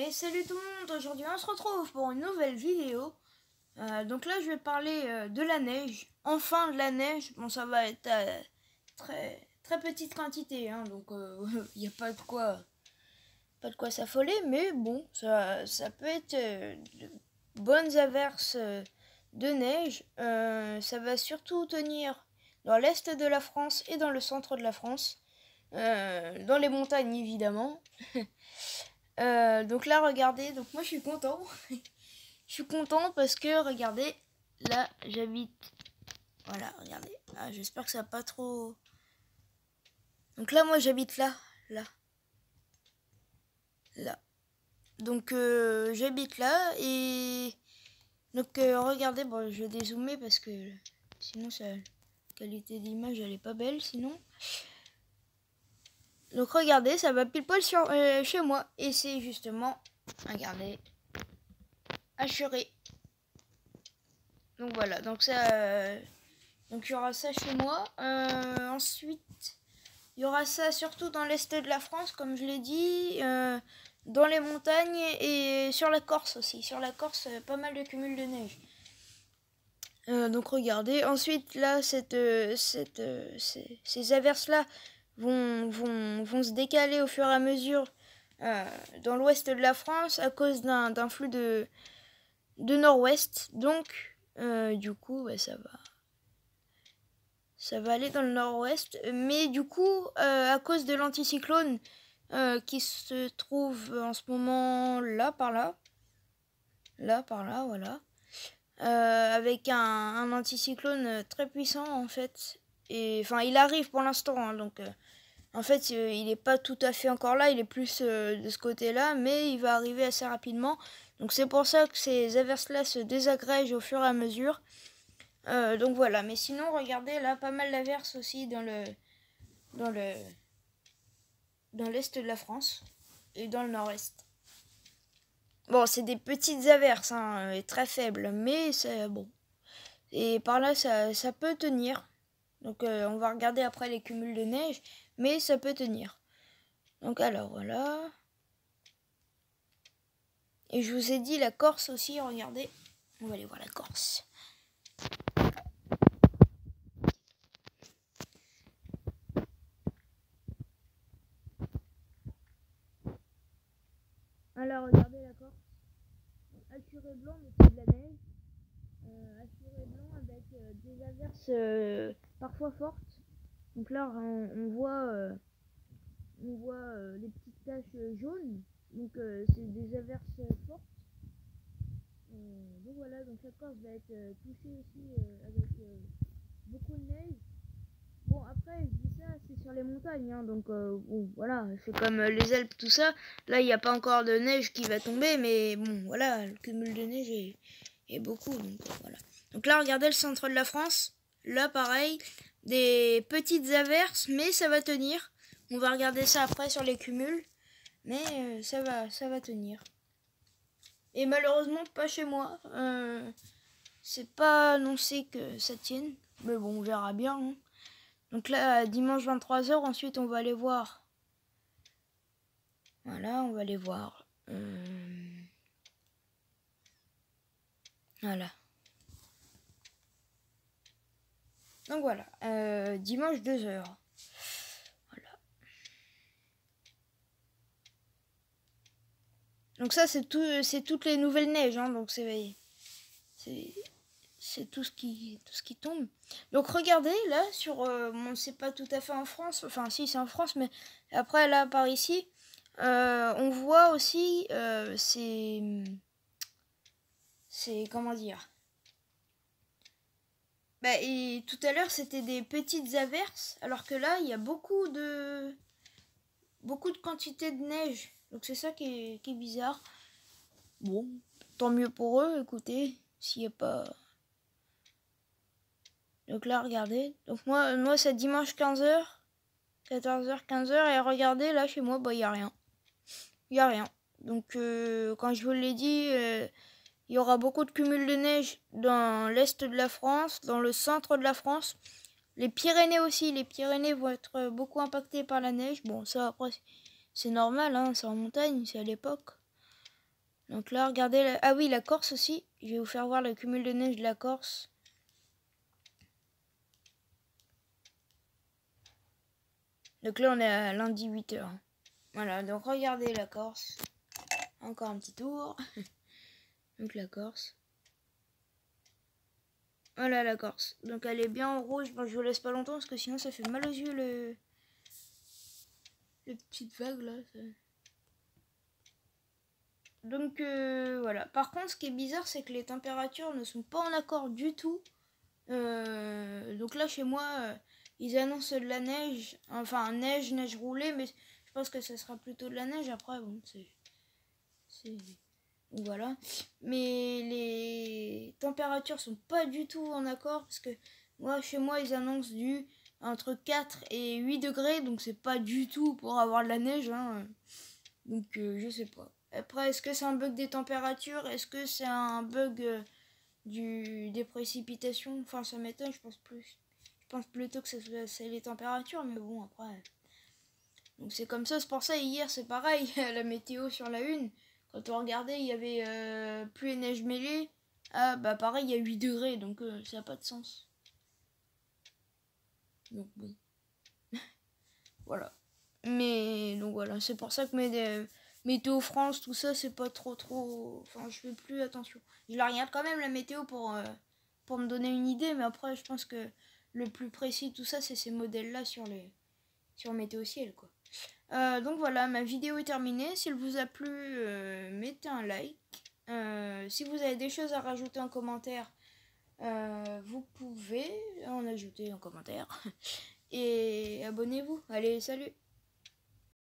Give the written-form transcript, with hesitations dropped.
Et salut tout le monde, aujourd'hui on se retrouve pour une nouvelle vidéo. Donc là je vais parler de la neige, enfin de la neige. Bon, ça va être très petite quantité, hein, donc il n'y a pas de quoi s'affoler, mais bon, ça peut être de bonnes averses de neige. Ça va surtout tenir dans l'est de la France et dans le centre de la France, dans les montagnes évidemment. Donc là, regardez, donc moi je suis content. Je suis content parce que, regardez, là j'habite. Voilà, regardez. Ah, j'espère que ça va pas trop. Donc là, moi j'habite là. Donc j'habite là et. Donc regardez, bon, je vais dézoomer parce que sinon la qualité d'image elle est pas belle sinon. Donc regardez, ça va pile poil sur chez moi et c'est justement, regardez, Assuré. Donc voilà, donc ça, donc il y aura ça chez moi. Ensuite, il y aura ça surtout dans l'est de la France, comme je l'ai dit, dans les montagnes et sur la Corse aussi. Sur la Corse, pas mal de cumul de neige. Donc regardez. Ensuite, là, ces averses-là vont se décaler au fur et à mesure dans l'ouest de la France à cause d'un flux de nord-ouest. Donc, du coup, bah, ça va aller dans le nord-ouest. Mais du coup, à cause de l'anticyclone qui se trouve en ce moment là, par là, voilà. Avec un anticyclone très puissant en fait. Et enfin, il arrive pour l'instant, hein, donc en fait, il n'est pas tout à fait encore là, il est plus de ce côté-là, mais il va arriver assez rapidement. Donc c'est pour ça que ces averses-là se désagrègent au fur et à mesure. Donc voilà, mais sinon, regardez, là, pas mal d'averses aussi dans l'est de la France et dans le nord-est. Bon, c'est des petites averses, hein, et très faibles, mais c'est bon. Et par là, ça peut tenir. Donc on va regarder après les cumuls de neige, mais ça peut tenir. Donc alors, voilà. Et je vous ai dit la Corse aussi, regardez. On va aller voir la Corse. Alors, regardez la Corse. Assuré blanc, mais c'est de la neige. Assuré blanc avec des averses parfois fortes. Donc là, on voit les petites taches jaunes. Donc c'est des averses fortes. Donc voilà, donc la Corse va être touchée aussi avec beaucoup de neige. Bon, après, je dis ça, c'est sur les montagnes, hein, donc bon, voilà, c'est comme les Alpes, tout ça. Là, il n'y a pas encore de neige qui va tomber, mais bon, voilà, le cumul de neige est beaucoup, donc voilà. Donc là, regardez le centre de la France. Là, pareil, des petites averses, mais ça va tenir. On va regarder ça après sur les cumuls, mais ça va tenir. Et malheureusement, pas chez moi. C'est pas annoncé que ça tienne, mais bon, on verra bien, hein. Donc là, dimanche 23h, ensuite on va aller voir. Voilà, on va aller voir. Voilà. Donc voilà, dimanche 2h. Voilà. Donc ça, c'est toutes les nouvelles neiges, hein, donc c'est tout ce qui tombe. Donc regardez là sur bon, c'est pas tout à fait en France, enfin si c'est en France, mais après là par ici on voit aussi c'est comment dire, bah, et tout à l'heure c'était des petites averses, alors que là il y a beaucoup de quantité de neige, donc c'est ça qui est bizarre. Bon, tant mieux pour eux, écoutez, s'il n'y a pas. Donc là, regardez. Donc moi c'est dimanche 15h, 14h, 15h. Et regardez, là, chez moi, bah, il n'y a rien. Il n'y a rien. Donc, quand je vous l'ai dit, il y aura beaucoup de cumul de neige dans l'est de la France, dans le centre de la France. Les Pyrénées aussi. Les Pyrénées vont être beaucoup impactées par la neige. Bon, ça, après, c'est normal, hein, c'est en montagne, c'est à l'époque. Donc là, regardez, ah oui, la Corse aussi. Je vais vous faire voir le cumul de neige de la Corse. Donc là, on est à lundi 8h. Voilà, donc regardez la Corse. Encore un petit tour. Donc la Corse. Voilà la Corse. Donc elle est bien en rouge. Bon, je vous laisse pas longtemps parce que sinon ça fait mal aux yeux les petites vagues là. Donc voilà. Par contre, ce qui est bizarre, c'est que les températures ne sont pas en accord du tout. Donc là, chez moi, ils annoncent de la neige. Enfin, neige roulée, mais je pense que ça sera plutôt de la neige. Après, bon, c'est... Voilà. Mais les températures sont pas du tout en accord parce que moi, chez moi, ils annoncent entre 4 et 8 degrés. Donc, c'est pas du tout pour avoir de la neige. Hein. Donc, je sais pas. Après, est-ce que c'est un bug des températures? Est-ce que c'est un bug des précipitations? Enfin, ça m'étonne, je pense plus. Je pense plutôt que c'est les températures, mais bon, après. Donc, c'est comme ça, c'est pour ça, hier, c'est pareil, la météo sur la une. Quand on regardait, il y avait pluie et neige mêlée. Ah, bah pareil, il y a 8 degrés, donc ça n'a pas de sens. Donc, bon. Voilà. Mais donc voilà, c'est pour ça que Météo France, tout ça, c'est pas trop. Enfin, je fais plus attention. Je la regarde quand même la météo pour me donner une idée, mais après, je pense que le plus précis, tout ça, c'est ces modèles-là sur Météo Ciel, quoi. Donc voilà, ma vidéo est terminée. Si elle vous a plu, mettez un like. Si vous avez des choses à rajouter en commentaire, vous pouvez en ajouter en commentaire. Et abonnez-vous. Allez, salut!